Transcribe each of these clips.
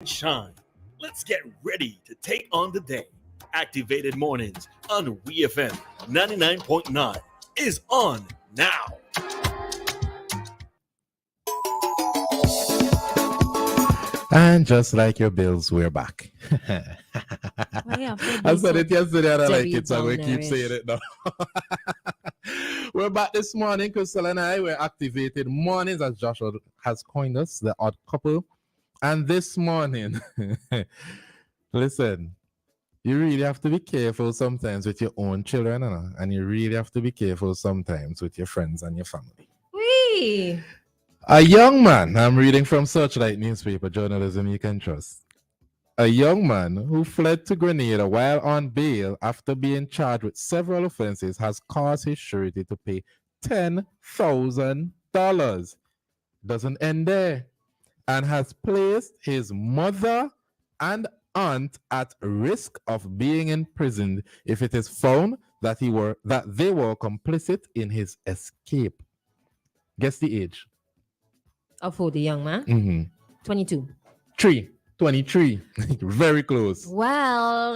Shine. Let's get ready to take on the day. Activated Mornings on WEFM 99.9 is on now. And just like your bills, we're back. I said it yesterday and I like it, so I'm going to keep saying it now. We're back this morning. Christal and I were activated mornings, as Joshua has coined us, the odd couple. And this morning, listen, you really have to be careful sometimes with your own children, and you really have to be careful sometimes with your friends and your family. Wee. A young man, I'm reading from Searchlight newspaper, journalism you can trust. A young man who fled to Grenada while on bail after being charged with several offenses has caused his surety to pay $10,000. Doesn't end there. And has placed his mother and aunt at risk of being imprisoned if it is found that they were complicit in his escape. Guess the age. Of who, the young man? Mm-hmm. 22. 23. Very close. Well,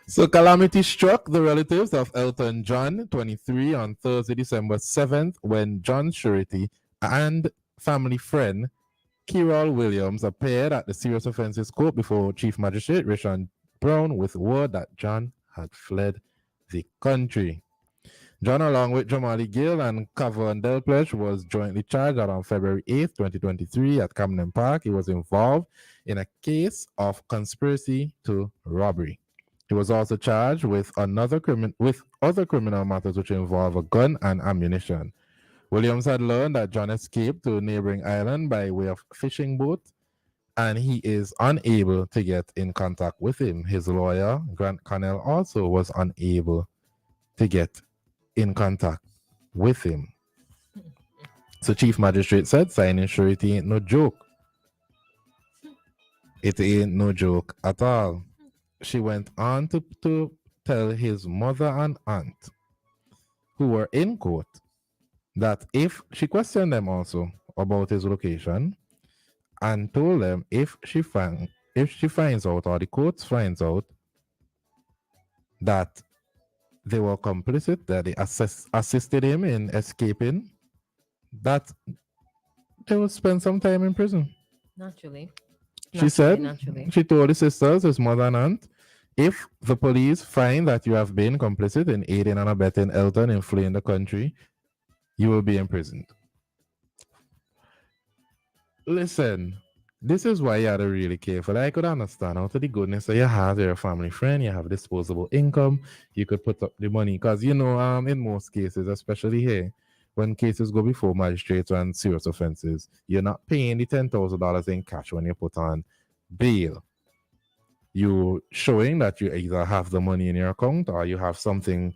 So calamity struck the relatives of Elton John, 23, on Thursday, December 7th, when John Surety and family friend Christal Williams appeared at the serious offences court before Chief Magistrate Rishon Brown with word that John had fled the country. John, along with Jamali Gill and Kavon Delpech, was jointly charged on February 8th, 2023 at Camden Park. He was involved in a case of conspiracy to robbery. He was also charged with other criminal matters which involve a gun and ammunition. Williams had learned that John escaped to a neighboring island by way of fishing boat, and he is unable to get in contact with him. His lawyer, Grant Connell, also was unable to get in contact with him. So Chief Magistrate said signing surety ain't no joke. It ain't no joke at all. She went on to tell his mother and aunt, who were in court, that if she questioned them also about his location and told them if she finds out, or the court finds out, that they were complicit, that they assisted him in escaping, that they would spend some time in prison. Naturally. She told his sisters, his mother and aunt, if the police find that you have been complicit in aiding and abetting Elton in fleeing the country, you will be imprisoned. Listen, this is why you have to really careful. I could understand out of the goodness that you have, you're a family friend, you have disposable income, you could put up the money. Because, in most cases, especially here, when cases go before magistrates and serious offenses, you're not paying the $10,000 in cash when you put on bail. You're showing that you either have the money in your account or you have something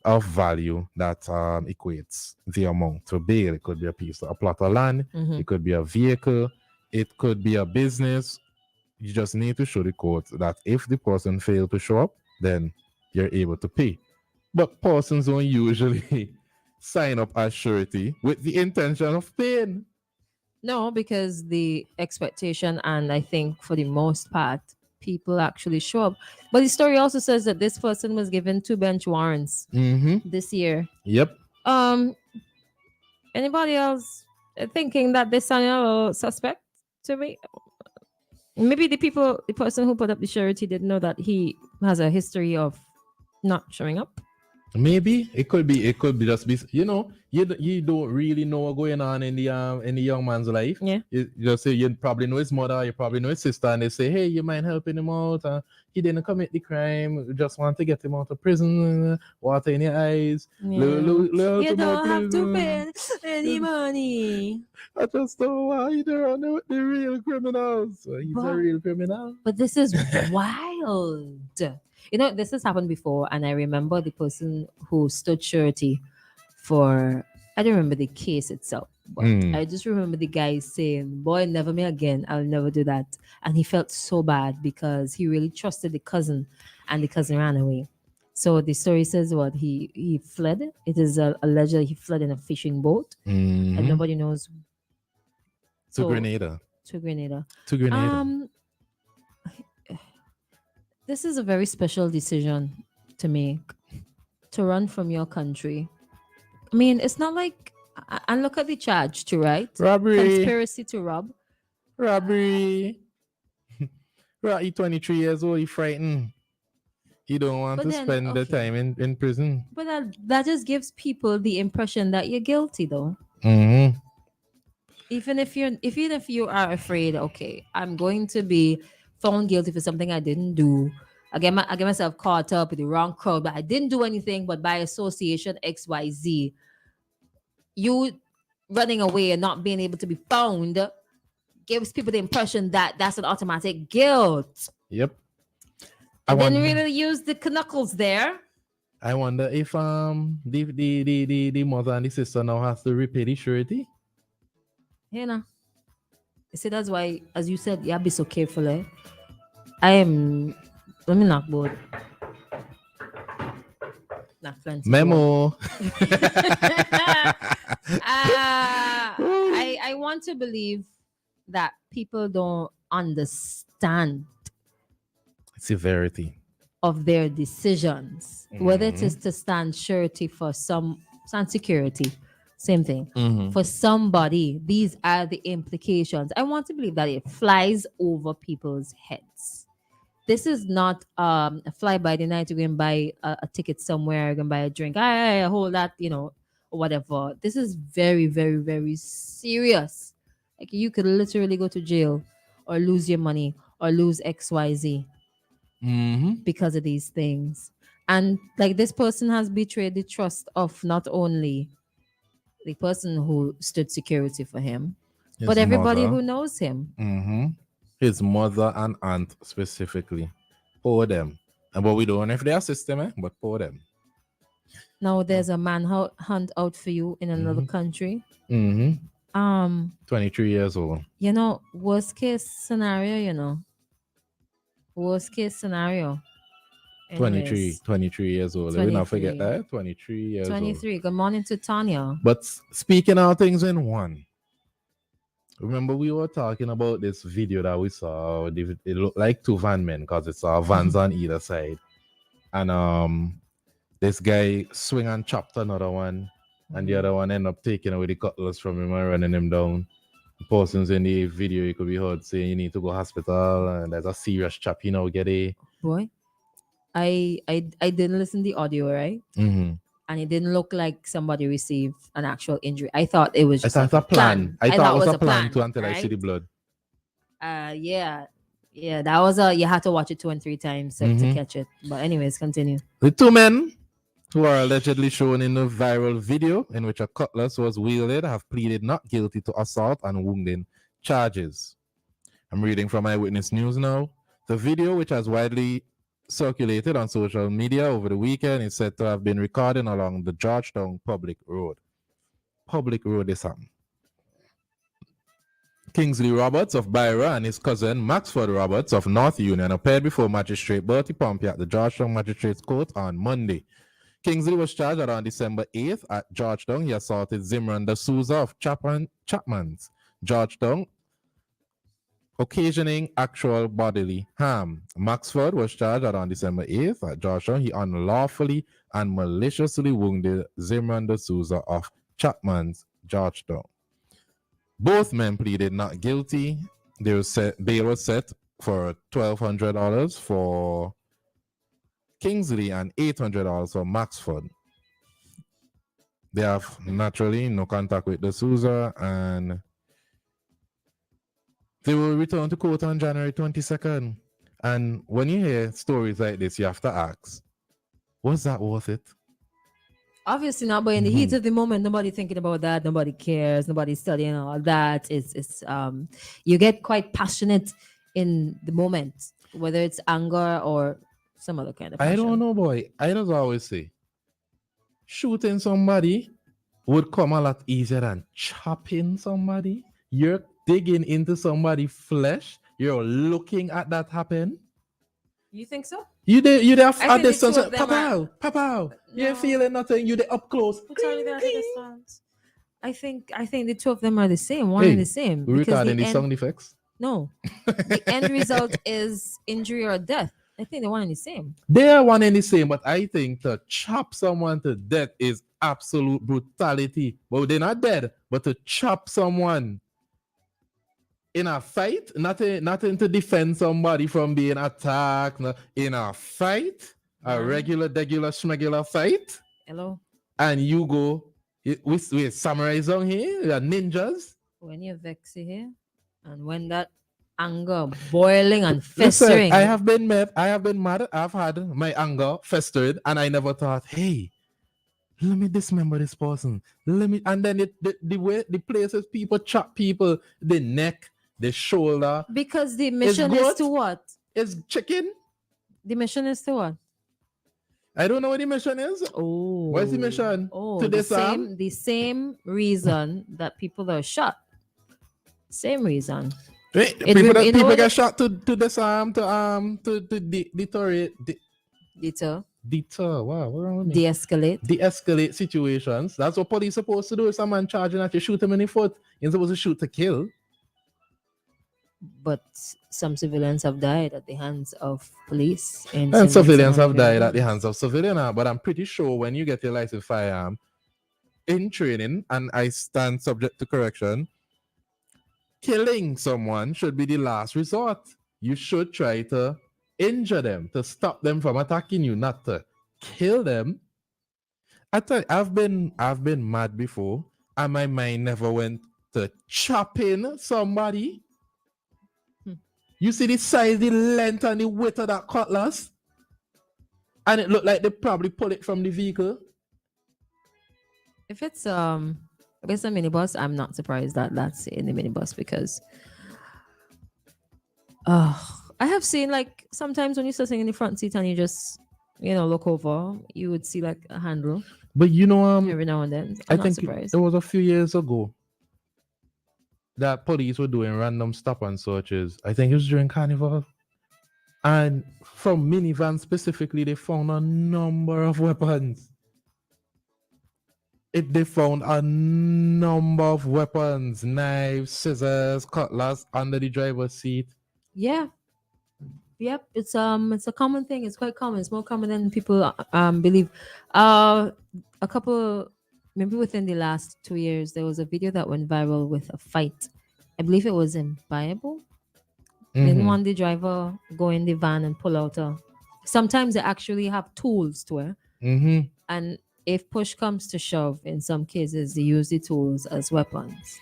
of value that equates the amount to bail. It could be a plot of land, it could be a vehicle, it could be a business. You just need to show the court that if the person failed to show up, then you're able to pay. But persons don't usually sign up as surety with the intention of paying. No, because the expectation, and I think for the most part, people actually show up. But the story also says that this person was given 2 bench warrants this year. Yep. Anybody else thinking that this is suspect to me? Maybe the person who put up the surety didn't know that he has a history of not showing up. Maybe it could be just be, you don't really know what's going on in the young man's life. Yeah. You just say you probably know his mother, you probably know his sister, and they say, hey, you mind helping him out? He didn't commit the crime. We just want to get him out of prison. Water in your eyes. Yeah. You don't have to pay any money. I just don't want you to know the real criminals. So he's a real criminal. But this is wild. This has happened before, and I remember the person who stood surety for, I don't remember the case itself, but I just remember the guy saying, boy, never me again, I'll never do that. And he felt so bad because he really trusted the cousin, and the cousin ran away. So the story says what he fled. It is alleged he fled in a fishing boat, and nobody knows. To Grenada. To Grenada. To Grenada. This is a very special decision to make, to run from your country. I mean, it's not like, and look at the charge too, right? Robbery. Conspiracy to rob. Robbery. Right, he 23 years old, he frightened. He don't want But to then, spend the okay. time in prison. But that just gives people the impression that you're guilty, though. Mm-hmm. Even if you are afraid, okay, I'm going to be found guilty for something I didn't do. I get myself caught up with the wrong crowd, but I didn't do anything. But by association, XYZ, you running away and not being able to be found gives people the impression that that's an automatic guilt. Yep. I didn't really use the knuckles there. I wonder if the mother and the sister now has to repay the surety. You know. See, that's why, as you said, you have to be so careful. Let me knock board. Not plenty. Memo. I want to believe that people don't understand Severity of their decisions, whether it is to stand surety for stand security, same thing. For somebody, these are the implications. I want to believe that it flies over people's heads. This is not a fly by the night. You're going to buy a ticket somewhere, you're going to buy a drink. I hold that, or whatever. This is very, very, very serious. Like, you could literally go to jail or lose your money or lose XYZ because of these things. And like, this person has betrayed the trust of not only the person who stood security for him, but everybody who knows him. His mother and aunt specifically. Poor them. And what we don't know if they assist them, but poor them. Now there's a manhunt out for you in another country. 23 years old. Worst case scenario, Worst case scenario. Anyways, 23 years old. Let me not forget that. 23 years 23. Good morning to Tanya. But speaking of things in one, remember we were talking about this video that we saw. It looked like two van men because it's vans on either side. And this guy swing and chopped another one. And the other one ended up taking away the cutlass from him and running him down. The persons in the video, you could be heard saying you need to go to hospital and there's a serious chop, get a... Boy, I didn't listen to the audio, right? And it didn't look like somebody received an actual injury. I thought it was just a plan. I thought it was a plan too until I see the blood. Yeah, that was you had to watch it 2 and 3 times to catch it. But anyways, continue. The two men who are allegedly shown in the viral video in which a cutlass was wielded have pleaded not guilty to assault and wounding charges. I'm reading from Eyewitness News now. The video, which has widely circulated on social media over the weekend, is said to have been recorded along the Georgetown Public Road. Public Road is something. Kingsley Roberts of Byra and his cousin Maxford Roberts of North Union appeared before Magistrate Bertie Pompey at the Georgetown Magistrates Court on Monday. Kingsley was charged that on December 8th at Georgetown. He assaulted Zimran D'Souza of Chapman's, Georgetown, occasioning actual bodily harm. Maxford was charged that on December 8th at Georgetown. He unlawfully and maliciously wounded Zimran D'Souza of Chapman's, Georgetown. Both men pleaded not guilty. Bail was set for $1,200 for Kingsley and $800 for Maxford. They have naturally no contact with D'Souza and they will return to court on January 22nd. And when you hear stories like this, you have to ask, was that worth it? Obviously not, but in the heat of the moment, nobody thinking about that. Nobody cares. Nobody's studying all that. It's you get quite passionate in the moment, whether it's anger or some other kind of passion. I don't know, boy. I just always say, shooting somebody would come a lot easier than chopping somebody. You're digging into somebody's flesh. You're looking at that happen. You think so? You have I a think the distance. two of them are- Pow. No. You're feeling nothing. You're up close. I think the two of them are the same. One and the same. We're because recording the the sound effects. No, the end result is injury or death. I think they're one and the same. They are one and the same, but I think to chop someone to death is absolute brutality. But they're not dead, but to chop someone in a fight, nothing to defend somebody from being attacked. In a fight, a Man. regular, schmegular fight, Hello. and you go with samurais on here, we are ninjas. When you're vexed here, and when that anger boiling and Listen, festering, I have been mad. I've had my anger festered, and I never thought, hey, let me dismember this person. And then the way the places people chop people, the neck, the shoulder. because the mission is goat. to what? Is chicken. The mission is to what? I don't know what the mission is. Oh, What's the mission? Oh, To the disarm? same reason that people are shot. Same reason. Wait, It people will- you know people what get it- shot to disarm, to deter. Wow, what wrong with me? De-escalate. De-escalate situations. That's what police supposed to do. If someone charging at you, shoot him in the foot. You're supposed to shoot to kill. But some civilians have died at the hands of police. And incidents civilians and have died at the buildings. hands of civilians. But I'm pretty sure when you get your license firearm in training, and I stand subject to correction, killing someone should be the last resort. You should try to injure them, to stop them from attacking you, not to kill them. I tell you, I've been mad before, and my mind never went to chopping somebody. You see the size, the length, and the width of that cutlass, and it looked like they probably pulled it from the vehicle. If it's a minibus, I'm not surprised that that's in the minibus because I have seen like sometimes when you're sitting in the front seat and you just look over, you would see like a handle But every now and then. I I'm not think surprised. it was a few years ago that police were doing random stop and searches. I think it was during Carnival. And from minivans specifically, they found a number of weapons. They found a number of weapons, knives, scissors, cutlass under the driver's seat. Yeah. Yep. It's a common thing. It's quite common. It's more common than people believe. A couple, maybe within the last 2 years, there was a video that went viral with a fight. I believe it was in Bible. Didn't want the driver go in the van and pull out a. Sometimes they actually have tools to it, and if push comes to shove, in some cases they use the tools as weapons.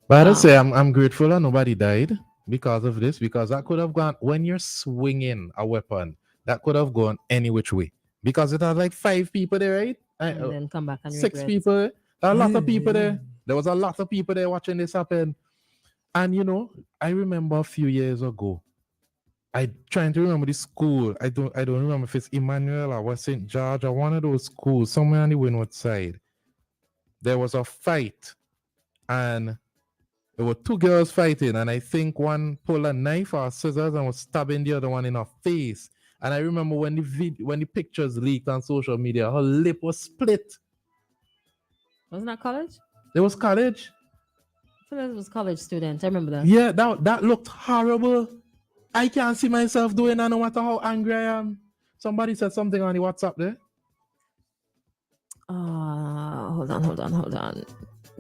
But I say I'm grateful that nobody died because of this, because that could have gone, when you're swinging a weapon, that could have gone any which way. Because it had like 5 people there, right? And then come back and 6 regret. people. A lot of people there. There was a lot of people there watching this happen. And I remember a few years ago, I trying to remember the school. I don't remember if it's Emmanuel or West St. George or one of those schools, somewhere on the windward side. There was a fight, and there were 2 girls fighting, and I think one pulled a knife or scissors and was stabbing the other one in her face. And I remember when the pictures leaked on social media, her lip was split. Wasn't that college? It was college. I thought it was college student. I remember that. Yeah, that looked horrible. I can't see myself doing that no matter how angry I am. Somebody said something on the WhatsApp there. Hold on.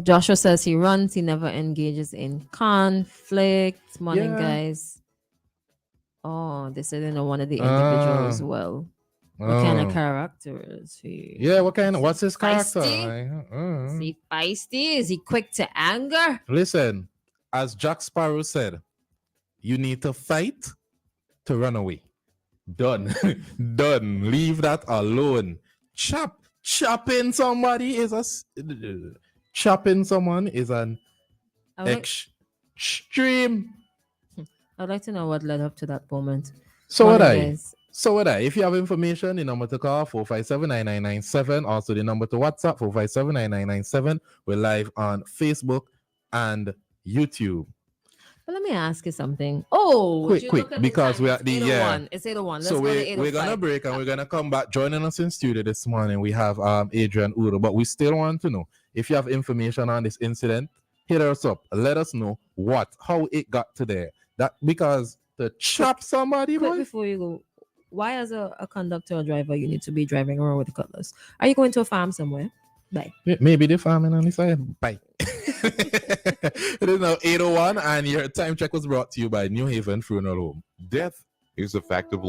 Joshua says he runs, he never engages in conflict. Morning, Yeah. guys. Oh, they said they know one of the individuals well. What kind of character is he? Yeah, what's his character? Feisty? Is he feisty? Is he quick to anger? Listen, as Jack Sparrow said, you need to fight to run away. Done. Done. Leave that alone. Chopping somebody is an extreme. I'd like to know what led up to that moment. So would I. Guys. So would I. If you have information, the number to call 457-9997. Also the number to WhatsApp 457-9997. We're live on Facebook and YouTube. But let me ask you something. Oh, quick, because we're at the It's 8:01. Let's so go to we're gonna 8:05. break and we're gonna come back. Joining us in studio this morning, we have Adrian Uro. But we still want to know if you have information on this incident. Hit us up. Let us know how it got to there. That because to chop somebody, Quick boy. before you go, why as a conductor or driver you need to be driving around with a cutlass? Are you going to a farm somewhere? Bye. Maybe they're farming on the side. Bye. It is now 8:01, and your time check was brought to you by New Haven Funeral Home. Death is a fact of